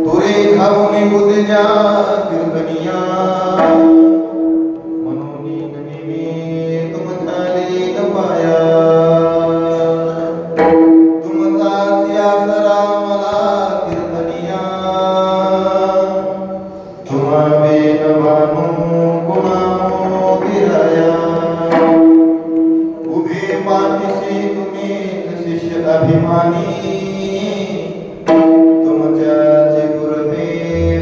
तुरे धावणे उद्या कीर्तनिया मनोनी नमी तुम झाले न पाया तुमचाच आसरा मला कीर्तनिया तुम्हा बेन मानू गुणा मोदिराया उभे पाठीशी तुम्ही शिष्य अभिमानी तुमच्याचे गुरुने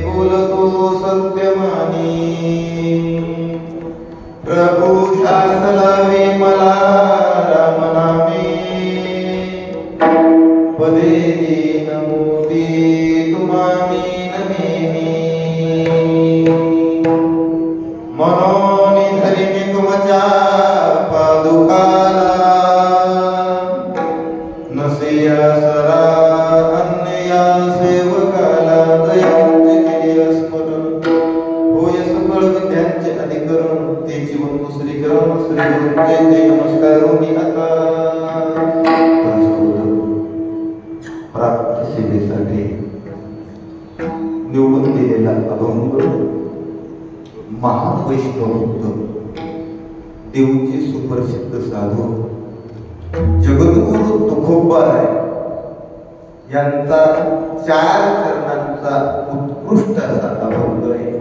बोलतो सत्यमानी प्रभू ध्यास लावे मला राम नामे पदे दीन मोदी तुम्हानी नमेनी मनोनी धरी मी तुमच्या पादुकाला नसिया सरा अन्या सेवकाला दयांचे केले स्मरण होय सकळ विद्यांचे अधिकरण ते जीवन दुसरीकरण श्री गुरूंचे ते नमस्कारोनी आता प्राप्त सेवेसाठी निवडून दिलेला अभंग महान वैष्णव भक्त देवचे सुप्रसिद्ध साधू जगद्गुरु तुकोबाराय यांचा 4 चरणांचा उत्कृष्ट असा अभंग आहे.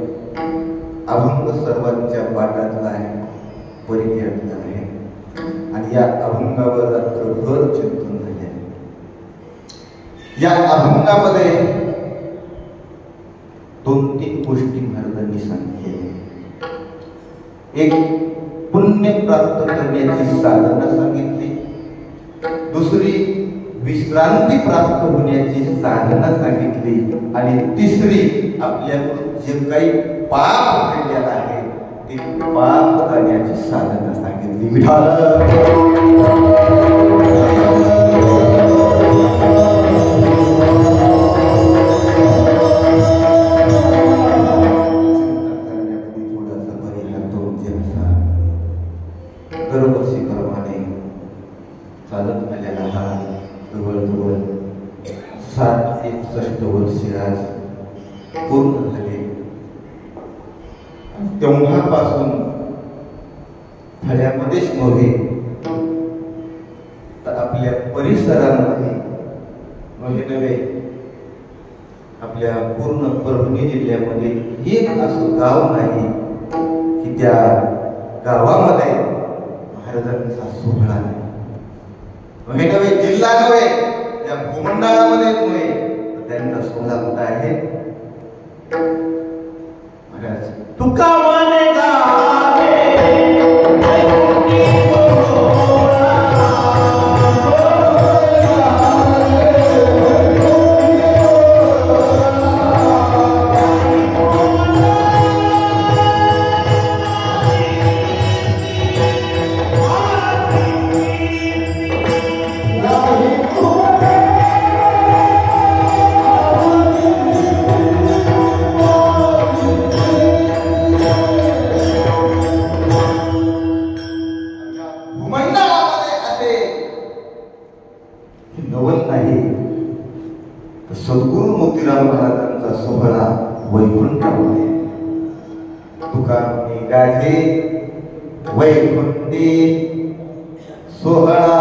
अभंग सर्वांच्या पाठातला आहे, परिचयातला आहे आणि या अभंगावर रात्रभर चिंतन झाले. या अभंगामध्ये 2-3 गोष्टी महाराजांनी सांगितल्या. एक पुण्य प्राप्त करण्याची साधना सांगितली, दुसरी विश्रांती प्राप्त होण्याची साधना सांगितली आणि तिसरी आपल्याकडून जे काही पाप घडलेला आहे ते पाप करण्याची साधना सांगितली. विठाल दरवर्षी क्रमाने चालत आलेला हा जवळजवळ 61 वर्षे आज पूर्ण झाले. तेव्हापासून फळ्यामध्येच नव्हे तर आपल्या परिसरामध्ये नव्हे आपल्या पूर्ण परभणी जिल्ह्यामध्ये एक असं गाव नाही की त्या गावामध्ये महाराजांचा सोहळा नाही. नव्हे जिल्हा नव्हे त्या भूमंडळामध्ये नव्हे त्यांचा सोहळा कुठं आहे. महाराज तुका माने गावे सद्गुरु मोतीराम महाराजांचा सोहळा वैकुंठामध्ये. तुका गाजे वैकुंठी सोहळा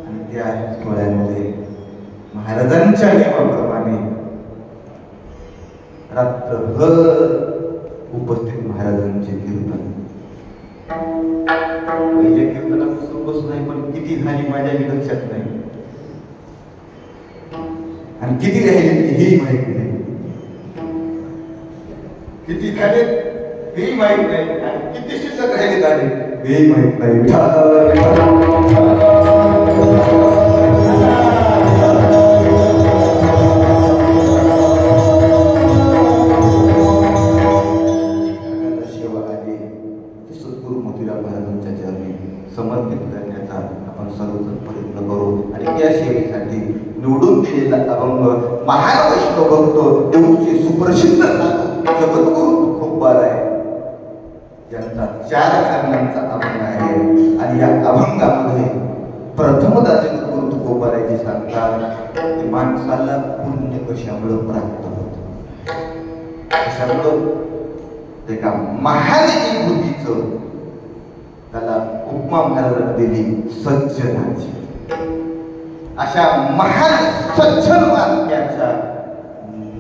आणि त्या सोहळ्यामध्ये महाराजांच्या नियमाप्रमाणे रात्रभर उपस्थित महाराजांचे कीर्तन. पहिल्या कीर्तनापासून बस नाही पण किती झाली माझ्याही लक्षात नाही आणि किती राहिले हेही माहित नाही. किती झाले हेही माहित नाही आणि किती शिल्लक राहिले झाले हेही माहित नाही. सेवा आली सद्गुरु मोतीराम महाराजांच्या चरणी समर्पित करण्याचा आपण सर्वजण प्रयत्न करू आणि त्या सेवेसाठी निवडून दिलेला अभंग महान वैष्णव भक्त देऊचे सुप्रसिद्ध साधू जगद्गुरु तुकोबाराय यांचा 4 चरणांचा अभंग आहे. आणि या अभंगामध्ये प्रथमदा जगद्गुरु तुकोबारायचे सांगतात की माणसाला पुण्य कशामुळं प्राप्त होत, कशामुळं ते का महान विभूतीचं त्याला उपमा महाराजांना दिली सज्जनाची. अशा महान सज्जन वाक्याच्या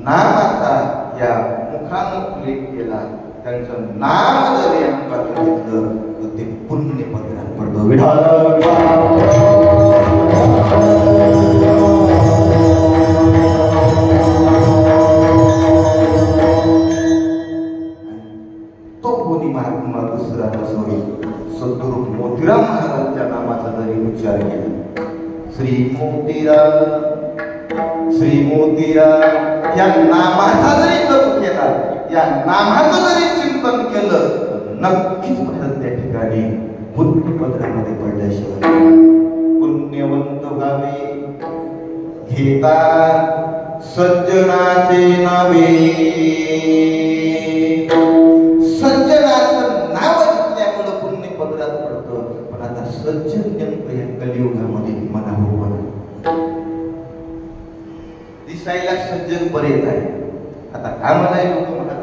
नामाचा या मुखानं उल्लेख केला. त्यांचं नाम जरी अंगात घेतलं तर ते पुण्य पत्रात पडतं. तो कोणी महात्मा दुसरा नसोई सद्गुरु मोतीराम महाराजांच्या नामाचा जरी उच्चार केला, श्री मोतीराम या नामाचा जरी जप केला, या नामाचं जरी चिंतन केलं, नक्कीच महाराज त्या ठिकाणी पुण्यपत्रामध्ये पडल्याशिवाय पुण्यवंत व्हावे. घेता सज्जनाचे नावे, सज्जनाचं नाव घेतल्यामुळं पुण्यपत्रात पडतं. पण आता सज्जन नेमकं या कलियुगामध्ये म्हणावं दिसायला सज्जन बरेच आहे. आता काय म्हणाय लोक म्हणतात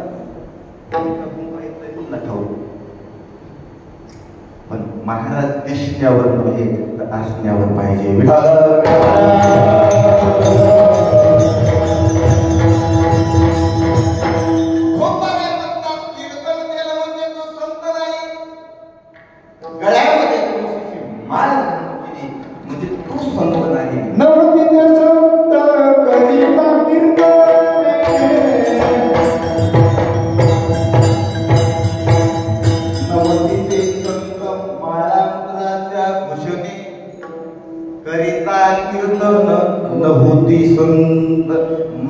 पण महाराज दिसण्यावर नव्हे तर असण्यावर पाहिजे. गळ्यामध्ये तुळशीची माळ केली म्हणजे तू संत नाही. नभूती संत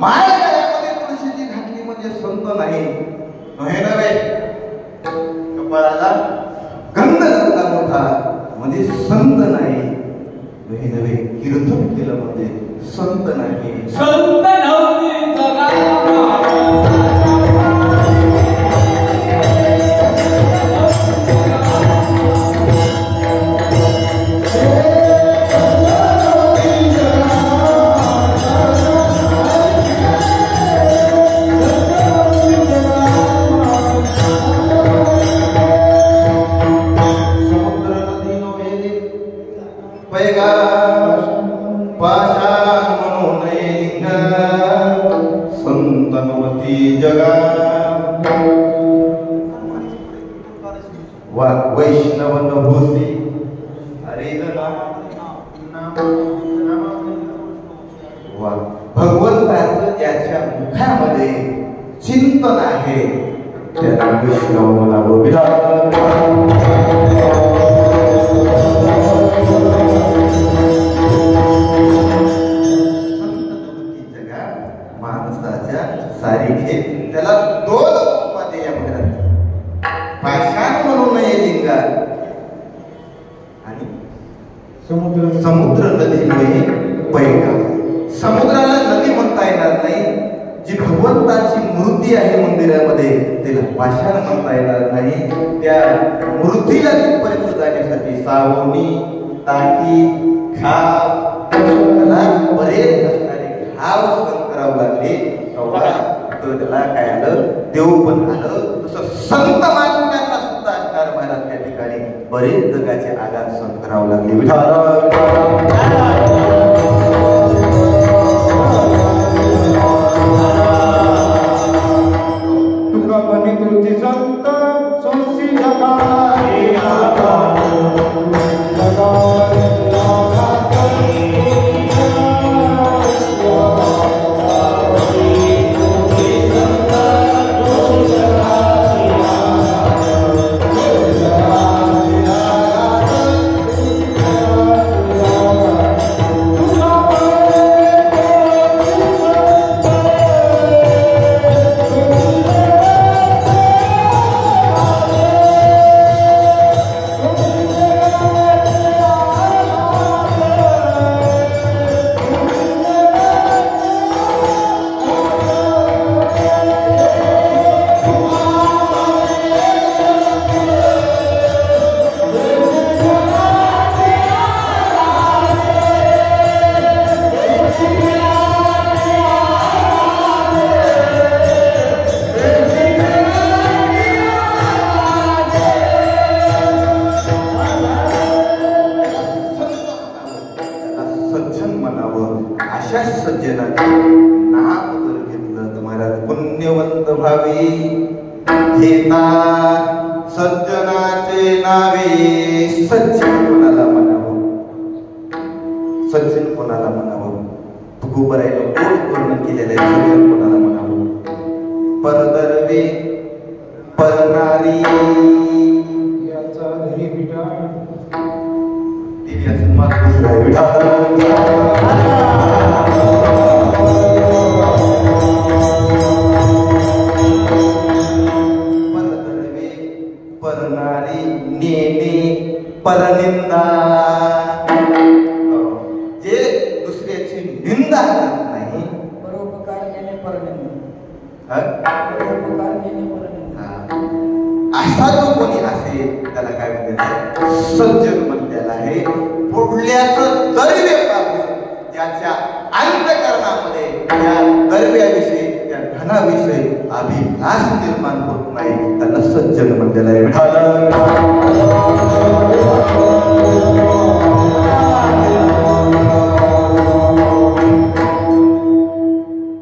माळ गळ्यामध्ये तुळशीची घातली म्हणजे संत नाही. नव्हे कपाळाला गंध घातला मोठा म्हणजे संत नाही. नव्हे कीर्तन केलं म्हणजे संत नाही. संत नव्हते जगाला वैष्णव नभूती अरे भगवंताचं ज्याच्या मुखामध्ये चिंतन आहे त्याला वैष्णव म्हणावं. जगा माणसाच्या सारीखे त्याला दोन उपमध्ये या भरात पाषाण म्हणू नये लिंगा आणि समुद्र नदी नव्हे पैका. समुद्राला नदी म्हणता येणार नाही. जी भगवंताची मूर्ती आहे मंदिरामध्ये त्याला पाषाण म्हणता येणार नाही. त्या मूर्तीला तिथपर्यंत जाण्यासाठी सावणी ताकी खाव बरेच असणारे घाव सहन करावं लागले. त्याला काय आलं देव पण आलं. तसं संत मानण्याचा सुद्धा असणार महाराज त्या ठिकाणी बरेच जगाचे आघात सहन करावं लागले. तुका बनी तुझी संत सोसी जगा म्हणावं. अशा सज्जनाचे नाम जर घेतलं तर महाराज पुण्यवंत व्हावे. घेता सज्जनाचे नावे. सज्जन कोणाला म्हणावं? सज्जन कोणाला म्हणावं? तुकोबरायला कोट पूर्ण केलेलं आहे. सज्जन कोणाला म्हणावं? परदरवे परनारी याचा घरी विटाळ दिव्याचं मात दुसरा परदरवे परनारी नेने परनिंदा. जे दुसऱ्याची निंदा करत नाही. परोपकार केले परनिंदा. परोपकार केले परनिंदा. असा जो कोणी असेल त्याला काय म्हणतात? सज्जन म्हणलेला आहे. पुढल्याचं दैर्य पाहून ज्याच्या अंतःकरणामध्ये त्या दैर्याविषयी त्या धनाविषयी अभिलाष निर्माण होत नाही त्याला सज्जन म्हणलेला आहे.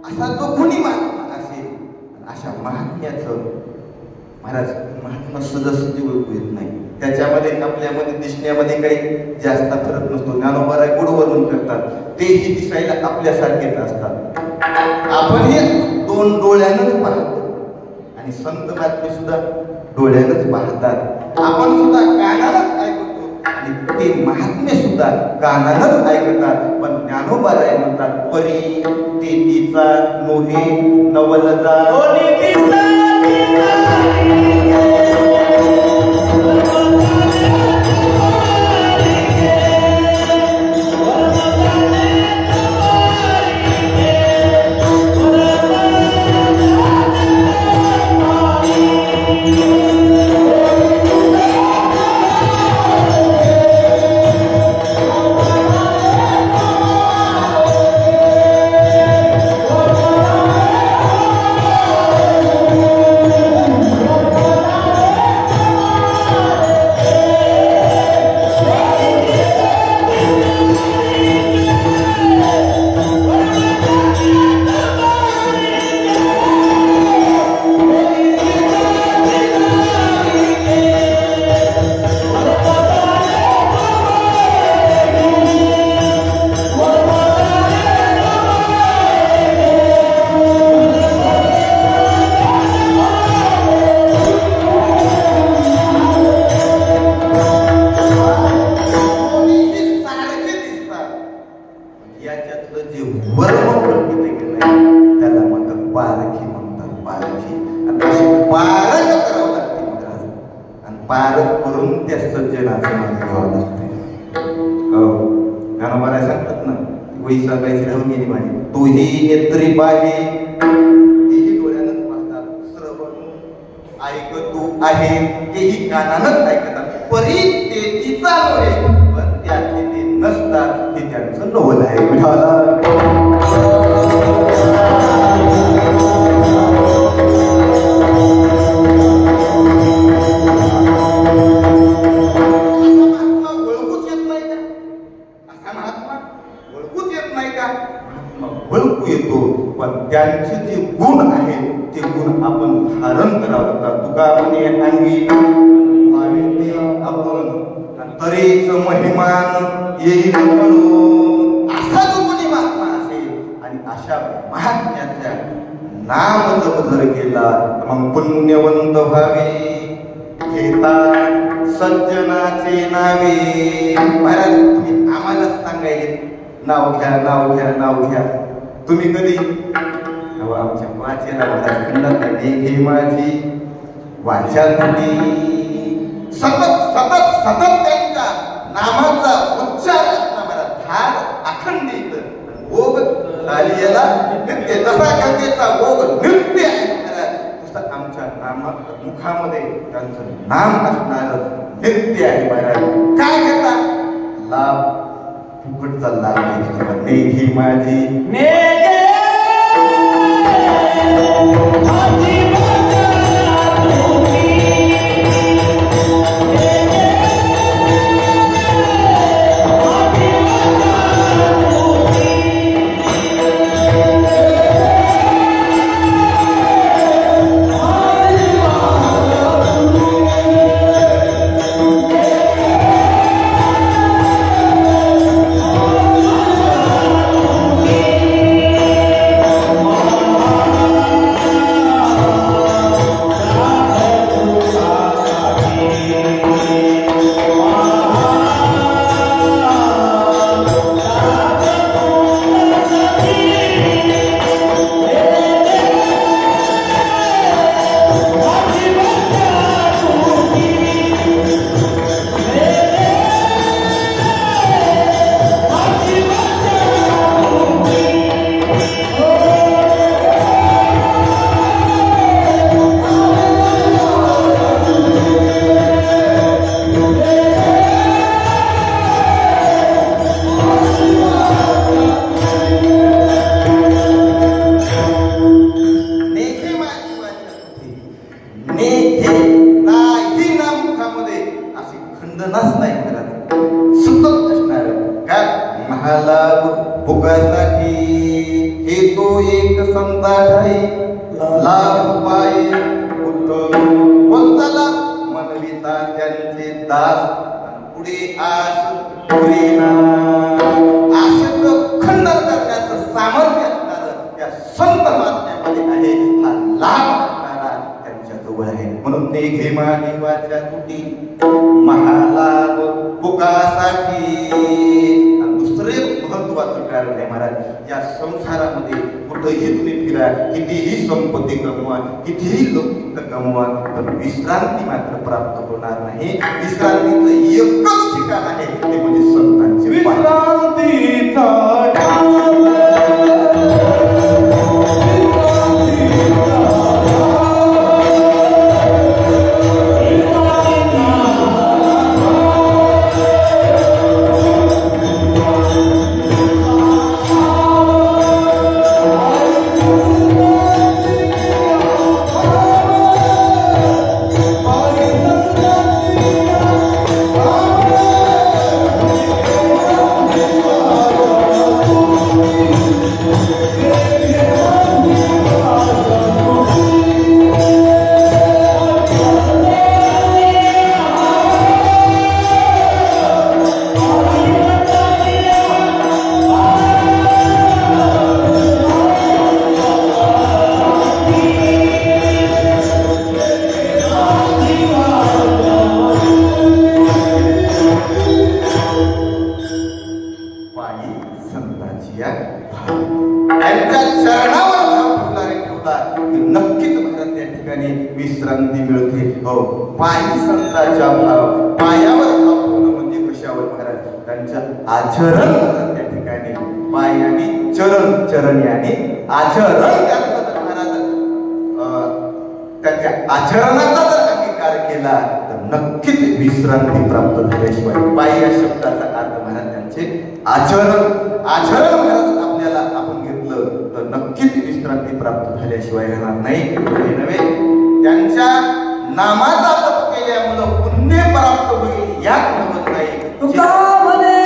असा जो कोणी महात्मा असेल अशा महात्म्याचं महाराज महात्मा सहजासहजी ओळखू येत नाही. त्याच्यामध्ये आपल्यामध्ये दिसण्यामध्ये काही जास्त फरक नसतो. ज्ञानोबा गोड वर्णन करतात तेही दिसायला आपल्यासारखेच असतात. आपण हे दोन डोळ्यानंच पाहतो आणि संत महात्मे सुद्धा डोळ्यानंच पाहतात. आपण सुद्धा कानानंच ऐकतो आणि ते महात्मे सुद्धा कानानंच ऐकतात. पण ज्ञानोबा म्हणतात परी ते तिचा नोहे नवलता. पुण्यवंत व्हावे. घेता सज्जनाचे नावे. महाराज तुम्ही आम्हाला सांगायले नाव घ्या नाव घ्या नाव घ्या. तुम्ही कधी आमच्या वाचेला खंडात घे माझी वाचा झाली. सतत सतत सतत त्यांच्या नामाचा उच्चार असणारा धार अखंडित भोग झालेला नित्य. जसा गंगेचा भोग नित्य आहे आमच्या मुखामध्ये त्यांचं नाम असणार नित्य आहे. महाराज काय घेतात? लाभ फुकटचा लाभ घे माझी. पुकासाठी हे तो एक संता ठाई लाभ पाये कोणताला मनविता त्यांचे दास पुढे आश पुरेना आशेचं खंडन करण्याचं सामर्थ्य असणारं त्या संत महात्म्यामध्ये आहे हा लाभ असणारा त्यांच्या जवळ आहे म्हणून ते घेमा देवाच्या तुटी महालाभ पुकासाठी दुसरे महत्वाचं कारण आहे महाराज या संसारामध्ये कुठेही तुम्ही फिरा कितीही संपत्ती कमवा कितीही लौकिक कमवा पण विश्रांती मात्र प्राप्त होणार नाही विश्रांतीचं एकच ठिकाण आहे ते म्हणजे संतांचे विश्रांतीचा विश्रांती मिळते हो पायी संतांच्या भाव पायावर भाव होणं म्हणजे कशावर महाराज त्यांच्या आचरण त्या ठिकाणी पाय आणि चरण चरण याने आचरण त्यांचं जर महाराज त्यांच्या आचरणाचा जर अंगीकार केला तर नक्कीच विश्रांती प्राप्त झाल्याशिवाय पायी या शब्दाचा अर्थ महाराज त्यांचे आचरण आचरण महाराज आपल्याला आपण घेतलं तर नक्कीच विश्रांती प्राप्त झाल्याशिवाय राहणार नाही नव्हे त्यांच्या नामाचा जप केल्यामुळे पुण्य प्राप्त होईल यात नमत नाही तुका म्हणे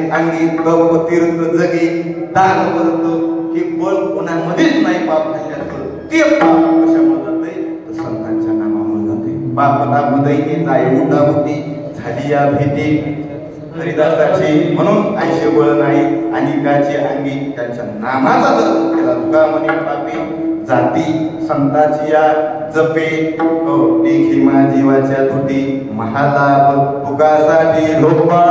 अंगी गप तीर्थ जगी दान करतो हे बळ कोणामध्येच नाही पाप झाल्याचं ते पाप कशामुळे जाते तर संतांच्या नामामुळे जाते पापला हृदयी जाय उडा होती झाली या भीती हरिदासाची म्हणून आयशे बळ नाही अनिकाची अंगी त्यांच्या नामाचा जप केला तुका म्हणे पापी जाती संताची या जपे हो देखीमा जीवाच्या तुटी महालाभ तुकासाठी लोपा